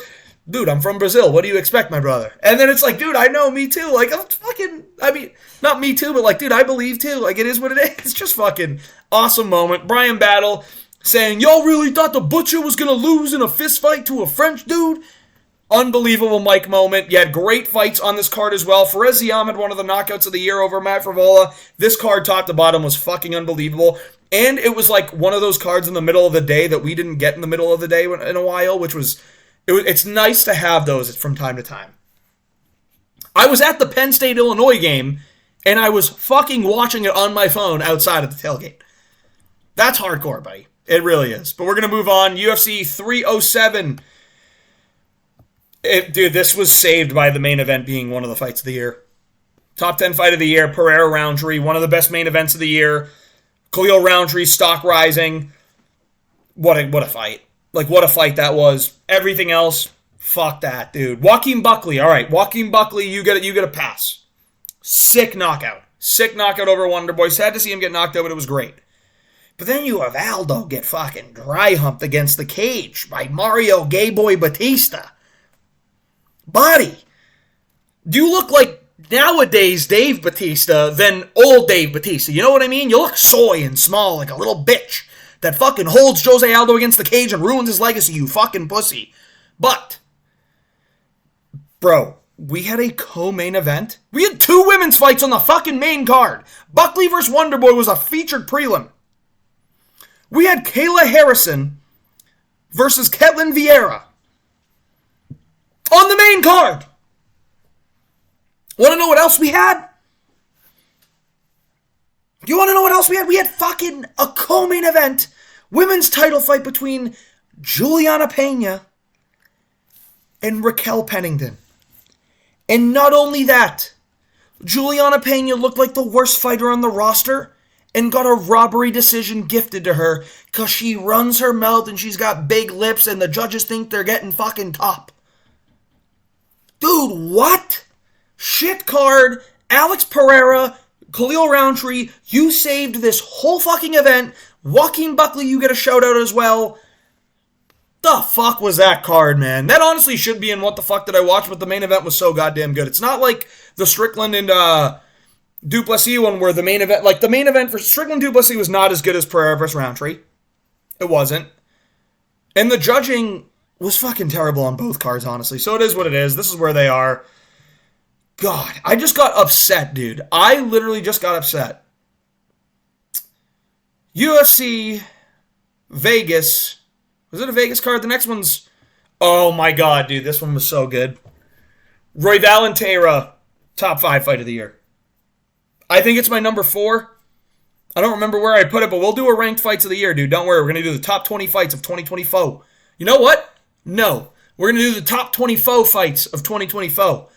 dude, I'm from Brazil. What do you expect, my brother? And then it's like, dude, I know, me too. Like, I'm fucking, I mean, not me too, but like, dude, I believe too. Like, it is what it is. It's just fucking awesome moment. Brian Battle saying, y'all really thought the Butcher was going to lose in a fist fight to a French dude? Unbelievable Mike moment. You had great fights on this card as well. Fares Ziam had one of the knockouts of the year over Matt Frivola. This card, top to bottom, was fucking unbelievable. And it was like one of those cards in the middle of the day that we didn't get in the middle of the day in a while, which was, it's nice to have those from time to time. I was at the Penn State-Illinois game, and I was fucking watching it on my phone outside of the tailgate. That's hardcore, buddy. It really is. But we're going to move on. UFC 307. Dude, this was saved by the main event being one of the fights of the year. Top 10 fight of the year, Pereira Roundtree, one of the best main events of the year. Khalil Roundtree, stock rising. What a fight. Like, what a fight that was. Everything else, fuck that, dude. Joaquin Buckley, all right. Joaquin Buckley, you get a pass. Sick knockout. Sick knockout over Wonderboy. Sad to see him get knocked out, but it was great. But then you have Aldo get fucking dry humped against the cage by Mario Gay Boy Batista. Buddy, do you look like nowadays Dave Batista than old Dave Batista? You know what I mean? You look soy and small like a little bitch that fucking holds Jose Aldo against the cage and ruins his legacy, you fucking pussy. But, bro, we had a co-main event. We had 2 women's fights on the fucking main card. Buckley vs. Wonderboy was a featured prelim. We had Kayla Harrison versus Ketlin Vieira on the main card. Want to know what else we had? You want to know what else we had? We had fucking a co-main event. Women's title fight between Juliana Pena and Raquel Pennington. And not only that, Juliana Pena looked like the worst fighter on the roster and got a robbery decision gifted to her because she runs her mouth and she's got big lips and the judges think they're getting fucking top. Dude, what? Shit card, Alex Pereira, Khalil Roundtree, you saved this whole fucking event. Joaquin Buckley, you get a shout out as well. The fuck was that card, man? That honestly should be in What the Fuck Did I Watch, but the main event was so goddamn good. It's not like the Strickland and Duplessis one where the main event for Strickland Duplessis was not as good as Pereira vs. Roundtree. It wasn't. And the judging was fucking terrible on both cards, honestly. So it is what it is. This is where they are. God, I just got upset, dude. I literally just got upset. UFC Vegas. Was it a Vegas card? The next one's... Oh my god, dude. This one was so good. Roy Valentera, top 5 fight of the year. I think it's my number 4. I don't remember where I put it, but we'll do a ranked fights of the year, dude. Don't worry. We're going to do the top 20 fights of 2024. You know what? No. We're going to do the top 24 fights of 2024.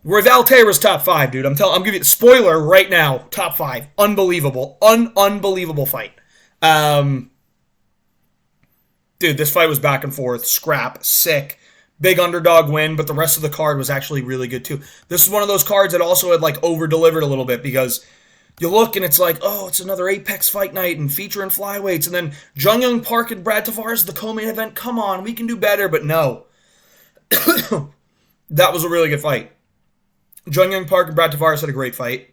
Roy Valentera's top 5, dude. I'm giving you the spoiler right now. Top 5. Unbelievable. Unbelievable fight. Dude, this fight was back and forth. Scrap. Sick. Big underdog win, but the rest of the card was actually really good too. This is one of those cards that also had like over-delivered a little bit because you look and it's like, oh, it's another Apex fight night and featuring flyweights. And then Jung Young Park and Brad Tavares, the co-main event. Come on, we can do better, but no. That was a really good fight. Jung Young Park and Brad Tavares had a great fight.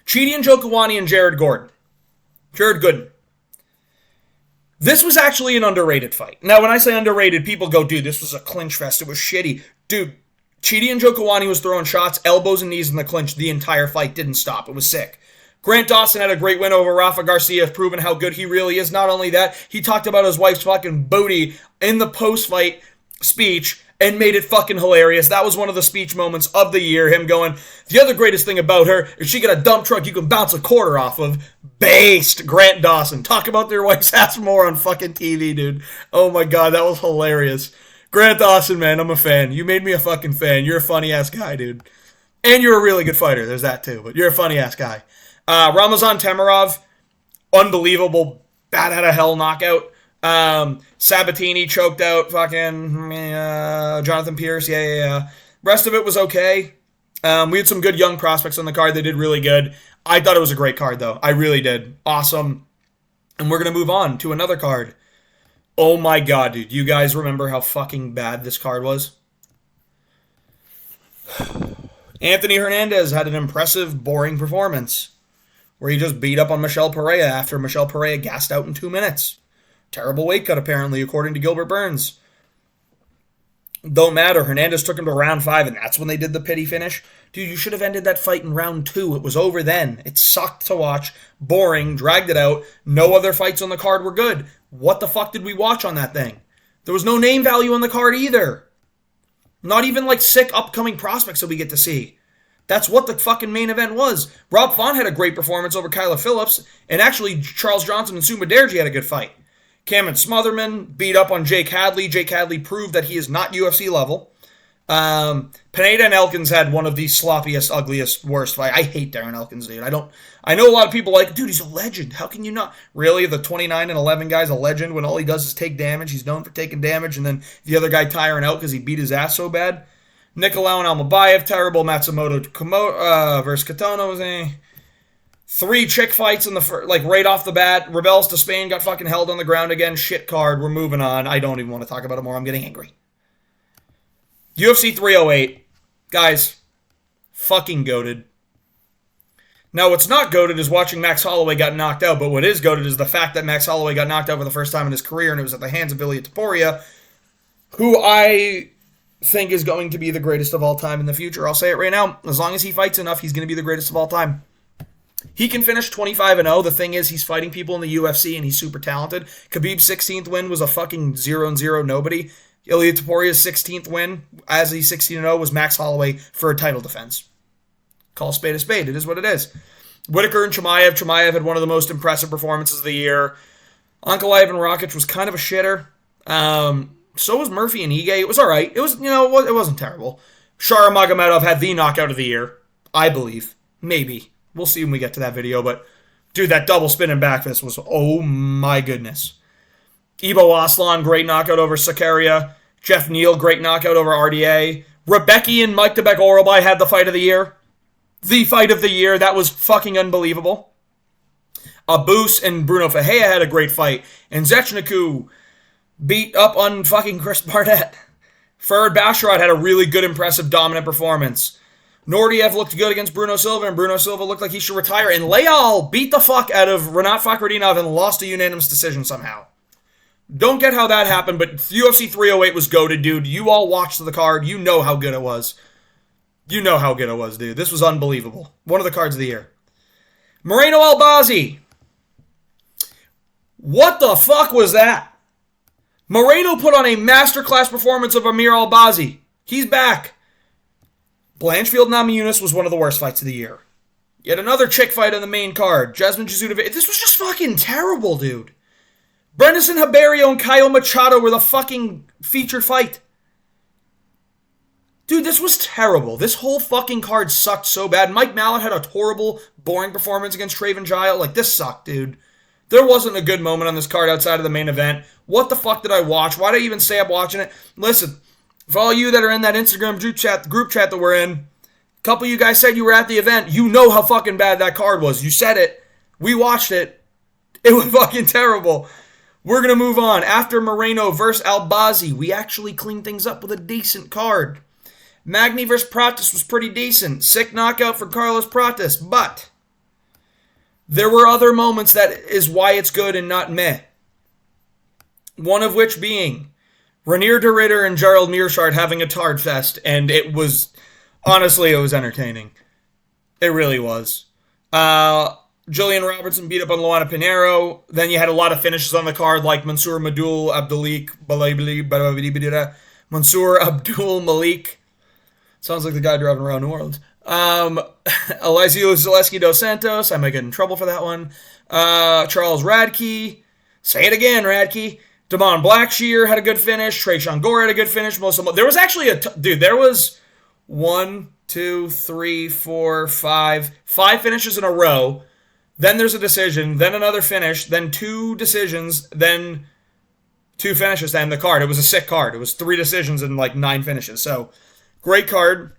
Chidi and Jokawani and Jared Gooden. This was actually an underrated fight. Now, when I say underrated, people go, dude, this was a clinch fest. It was shitty. Dude, Chidi and Jokawani was throwing shots, elbows and knees in the clinch. The entire fight didn't stop. It was sick. Grant Dawson had a great win over Rafa Garcia, proving how good he really is. Not only that, he talked about his wife's fucking booty in the post-fight speech and made it fucking hilarious. That was one of the speech moments of the year. Him going, the other greatest thing about her is she got a dump truck you can bounce a quarter off of. Based Grant Dawson. Talk about their wife's ass more on fucking TV, dude. Oh my god, that was hilarious. Grant Dawson, man, I'm a fan. You made me a fucking fan. You're a funny-ass guy, dude. And you're a really good fighter. There's that too, but you're a funny-ass guy. Ramazan Temirov, unbelievable, bat out of hell knockout. Sabatini choked out fucking Jonathan Pierce. Yeah. Rest of it was okay. We had some good young prospects on the card. They did really good. I thought it was a great card, though. I really did. Awesome. And we're going to move on to another card. Oh my god, dude. You guys remember how fucking bad this card was? Anthony Hernandez had an impressive, boring performance where he just beat up on Michel Pereira after Michel Pereira gassed out in 2 minutes. Terrible weight cut, apparently, according to Gilbert Burns. Don't matter. Hernandez took him to round 5, and that's when they did the pity finish. Dude, you should have ended that fight in round 2. It was over then. It sucked to watch. Boring. Dragged it out. No other fights on the card were good. What the fuck did we watch on that thing? There was no name value on the card either. Not even like sick upcoming prospects that we get to see. That's what the fucking main event was. Rob Font had a great performance over Kyla Phillips, and actually Charles Johnson and Suma Derji had a good fight. Cameron Smotherman beat up on Jake Hadley. Jake Hadley proved that he is not UFC level. Pineda and Elkins had one of the sloppiest, ugliest, worst fight. I hate Darren Elkins, dude. I know a lot of people like, dude, he's a legend. How can you not? Really? The 29 and 11 guy's a legend when all he does is take damage. He's known for taking damage, and then the other guy tiring out because he beat his ass so bad. Nicolau and Almabayev, terrible. Matsumoto versus Katono was a 3 chick fights in the like right off the bat. Rebels to Spain got fucking held on the ground again. Shit card. We're moving on. I don't even want to talk about it more. I'm getting angry. UFC 308. Guys, fucking goated. Now, what's not goated is watching Max Holloway got knocked out, but what is goated is the fact that Max Holloway got knocked out for the first time in his career, and it was at the hands of Ilia Topuria, who I think is going to be the greatest of all time in the future. I'll say it right now. As long as he fights enough, he's going to be the greatest of all time. He can finish 25-0. The thing is, he's fighting people in the UFC, and he's super talented. Khabib's 16th win was a fucking 0-0 nobody. Ilia Topuria's 16th win, as he's 16-0, was Max Holloway for a title defense. Call a spade a spade. It is what it is. Whitaker and Chimaev. Chimaev had one of the most impressive performances of the year. Ankalaev and Rakic was kind of a shitter. So was Murphy and Ige. It was all right. It was, it wasn't terrible. Shara Magomedov had the knockout of the year, I believe. Maybe. We'll see when we get to that video. But, dude, that double spin and back fist was, oh my goodness. Ibo Aslan, great knockout over Sakaria. Jeff Neal, great knockout over RDA. Rebecki and Mike Debek Oralby had the fight of the year. The fight of the year. That was fucking unbelievable. Abus and Bruno Fajea had a great fight. And Zechniku beat up on fucking Chris Barnett. Farhad Basharat had a really good, impressive, dominant performance. Nordiev looked good against Bruno Silva, and Bruno Silva looked like he should retire. And Leal beat the fuck out of Renat Fakhretdinov and lost a unanimous decision somehow. Don't get how that happened, but UFC 308 was goated, dude. You all watched the card. You know how good it was. You know how good it was, dude. This was unbelievable. One of the cards of the year. Moreno Albazi. What the fuck was that? Moreno put on a masterclass performance of Amir Albazi. He's back. Blanchfield Namajunas was one of the worst fights of the year. Yet another chick fight on the main card. Jasmine Jesudovic. This was just fucking terrible, dude. Brendan Haberio and Kyle Machado were the fucking feature fight. Dude, this was terrible. This whole fucking card sucked so bad. Mike Mallet had a horrible, boring performance against Traven Giles. Like, this sucked, dude. There wasn't a good moment on this card outside of the main event. What the fuck did I watch? Why did I even stay up watching it? Listen, for all you that are in that Instagram group chat that we're in, a couple of you guys said you were at the event. You know how fucking bad that card was. You said it. We watched it. It was fucking terrible. We're going to move on. After Moreno versus Albazi, we actually cleaned things up with a decent card. Magny versus Pratis was pretty decent. Sick knockout for Carlos Pratis, but there were other moments that is why it's good and not meh. One of which being Ranier de Ridder and Gerald Meerschaert having a tard fest, and it was, honestly, it was entertaining. It really was. Julian Robertson beat up on Luana Pinheiro. Then you had a lot of finishes on the card, like Mansour Abdul Malik. Sounds like the guy driving around New Orleans. Eliseo Zaleski dos Santos. I might get in trouble for that one. Charles Radke. Say it again, Radke. Damon Blackshear had a good finish. Trayshawn Gore had a good finish. There was actually there was 1, 2, 3, 4, 5 finishes in a row. Then there's a decision, then another finish, then 2 decisions, then 2 finishes to end the card. It was a sick card. It was 3 decisions and like 9 finishes. So, great card.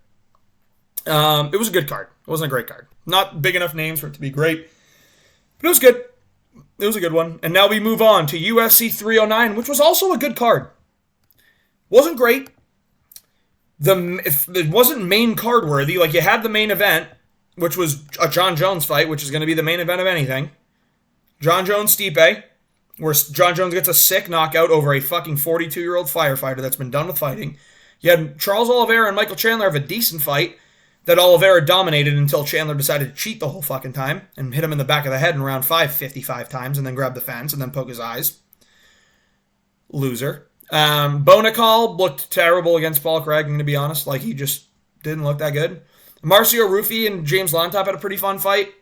It was a good card. It wasn't a great card. Not big enough names for it to be great. But it was good. It was a good one. And now we move on to UFC 309, which was also a good card. Wasn't great. It wasn't main card worthy. Like, you had the main event, which was a John Jones fight, which is going to be the main event of anything. John Jones-Stipe, where John Jones gets a sick knockout over a fucking 42-year-old firefighter that's been done with fighting. You had Charles Oliveira and Michael Chandler have a decent fight that Oliveira dominated until Chandler decided to cheat the whole fucking time and hit him in the back of the head in round 5 55 times and then grab the fence and then poke his eyes. Loser. Bonacall looked terrible against Paul Craig, I'm going to be honest. Like, he just didn't look that good. Marcio Rufi and James Lontop had a pretty fun fight.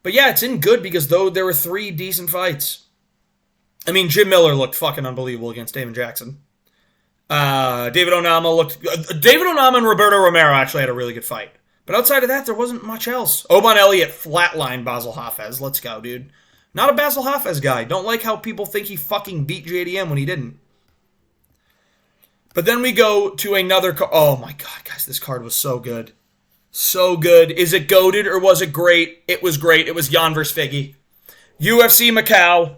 But yeah, it's in good because though there were 3 decent fights. I mean, Jim Miller looked fucking unbelievable against Damon Jackson. David Onama and Roberto Romero actually had a really good fight. But outside of that, there wasn't much else. Oban Elliott flatlined Basil Hafez. Let's go, dude. Not a Basil Hafez guy. Don't like how people think he fucking beat JDM when he didn't. But then we go to another card. Oh my god, guys, this card was so good. So good. Is it goated or was it great? It was great. It was Jan vs. Figgy. UFC Macau.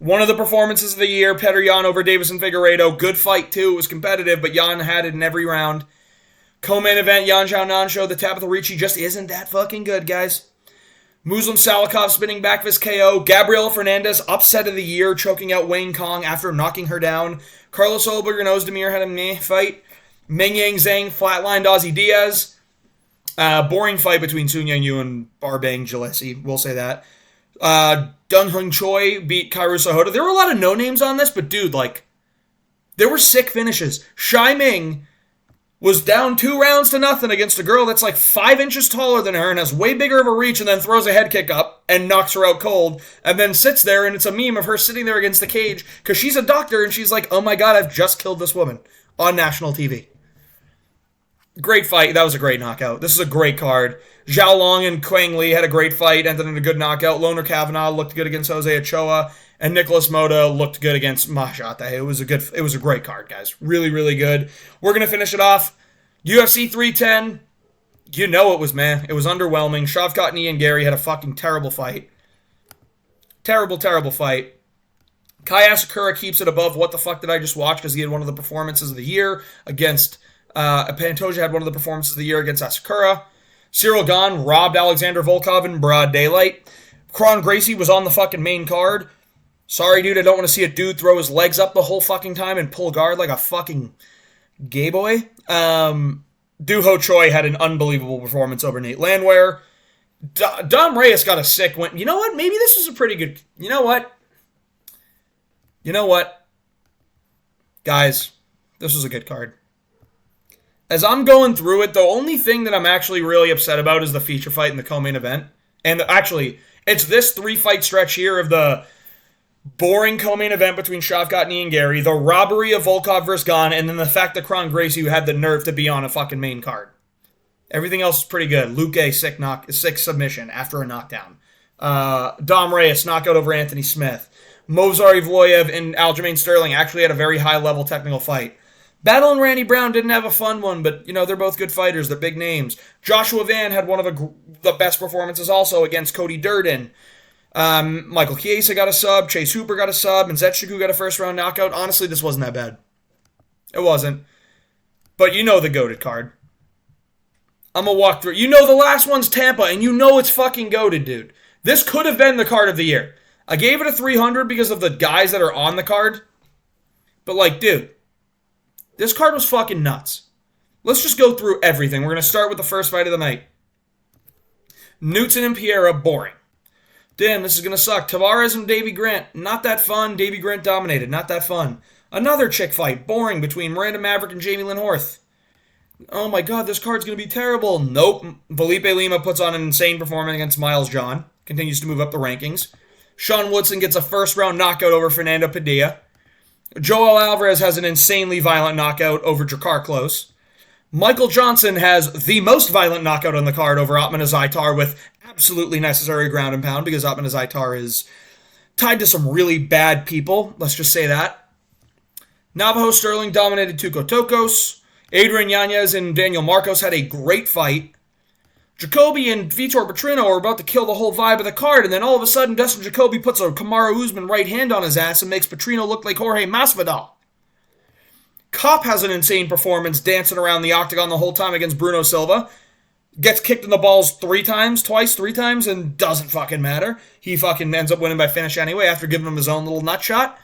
One of the performances of the year. Petr Yan over Davison Figueiredo. Good fight, too. It was competitive, but Yan had it in every round. Co-main event, Yan Xiaonan showed that Tabitha Ricci just isn't that fucking good, guys. Muslim Salikov spinning back for his KO. Gabriela Fernandez, upset of the year, choking out Wayne Kong after knocking her down. Carlos Olberg and Ozdemir had a meh fight. Meng Yang Zhang flatlined Ozzy Diaz. Boring fight between Sun Yang Yu and Barbang Gillespie, we'll say that. Dong Hung Choi beat Kairu Sahota. There were a lot of no-names on this, but dude, like, there were sick finishes. Shai Ming was down 2-0 against a girl that's like 5 inches taller than her and has way bigger of a reach, and then throws a head kick up and knocks her out cold, and then sits there, and it's a meme of her sitting there against the cage because she's a doctor, and she's like, oh my god, I've just killed this woman on national TV. Great fight. That was a great knockout. This is a great card. Zhao Long and Quang Li had a great fight, ended in a good knockout. Loner Kavanaugh looked good against Jose Ochoa, and Nicholas Mota looked good against Mashata. It was a great card, guys. Really, really good. We're gonna finish it off. UFC 310. You know it was, man. It was underwhelming. Shavkat and Ian Gary had a fucking terrible fight. Terrible, terrible fight. Kai Asakura keeps it above what the fuck did I just watch, because he had one of the performances of the year against Pantoja had one of the performances of the year against Asakura. Cyril Gane robbed Alexander Volkov in broad daylight. Kron Gracie was on the fucking main card. Sorry, dude, I don't want to see a dude throw his legs up the whole fucking time and pull guard like a fucking gay boy. Duho Choi had an unbelievable performance over Nate Landwehr. Dom Reyes got a sick win. You know what? Maybe this was a pretty good... You know what? Guys, this was a good card. As I'm going through it, the only thing that I'm actually really upset about is the feature fight in the co-main event. And actually, it's this 3-fight stretch here of the boring co-main event between Shavkat and Ian Gary, the robbery of Volkov versus Gane, and then the fact that Kron Gracie had the nerve to be on a fucking main card. Everything else is pretty good. Luque, sick submission after a knockdown. Dom Reyes, knockout over Anthony Smith. Movsar Evloev and Aljamain Sterling actually had a very high-level technical fight. Battle and Randy Brown didn't have a fun one, but, you know, they're both good fighters. They're big names. Joshua Van had one of the best performances also against Cody Durden. Michael Chiesa got a sub. Chase Hooper got a sub. And Zetchiku got a first-round knockout. Honestly, this wasn't that bad. It wasn't. But you know the goated card. I'm going to walk through. You know the last one's Tampa, and you know it's fucking goated, dude. This could have been the card of the year. I gave it a 300 because of the guys that are on the card. But, like, dude, this card was fucking nuts. Let's just go through everything. We're going to start with the first fight of the night. Knutson and Piera, boring. Damn, this is going to suck. Tavares and Davy Grant, not that fun. Davy Grant dominated, not that fun. Another chick fight, boring, between Miranda Maverick and Jamie Lynn Horth. Oh my god, this card's going to be terrible. Nope. Felipe Lima puts on an insane performance against Miles John. Continues to move up the rankings. Sean Woodson gets a first-round knockout over Fernando Padilla. Joel Alvarez has an insanely violent knockout over Jakar Close. Michael Johnson has the most violent knockout on the card over Atman Azaitar with absolutely necessary ground and pound because Atman Azaitar is tied to some really bad people. Let's just say that. Navajo Sterling dominated Tuco Tokos. Adrian Yanez and Daniel Marcos had a great fight. Jacoby and Vitor Petrino are about to kill the whole vibe of the card, and then all of a sudden Dustin Jacoby puts a Kamaru Usman right hand on his ass and makes Petrino look like Jorge Masvidal. Kopp has an insane performance dancing around the octagon the whole time against Bruno Silva. Gets kicked in the balls three times, and doesn't fucking matter. He fucking ends up winning by finish anyway after giving him his own little nut shot.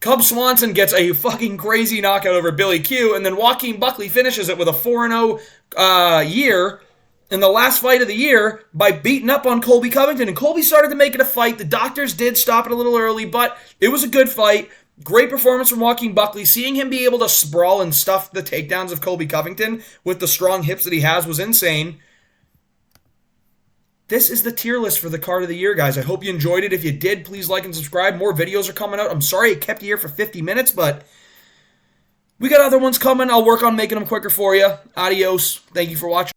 Cub Swanson gets a fucking crazy knockout over Billy Q, and then Joaquin Buckley finishes it with a 4-0 year in the last fight of the year by beating up on Colby Covington. And Colby started to make it a fight. The doctors did stop it a little early, but it was a good fight. Great performance from Joaquin Buckley. Seeing him be able to sprawl and stuff the takedowns of Colby Covington with the strong hips that he has was insane. This is the tier list for the card of the year, guys. I hope you enjoyed it. If you did, please like and subscribe. More videos are coming out. I'm sorry I kept you here for 50 minutes, but We got other ones coming. I'll work on making them quicker for you. Adios. Thank you for watching.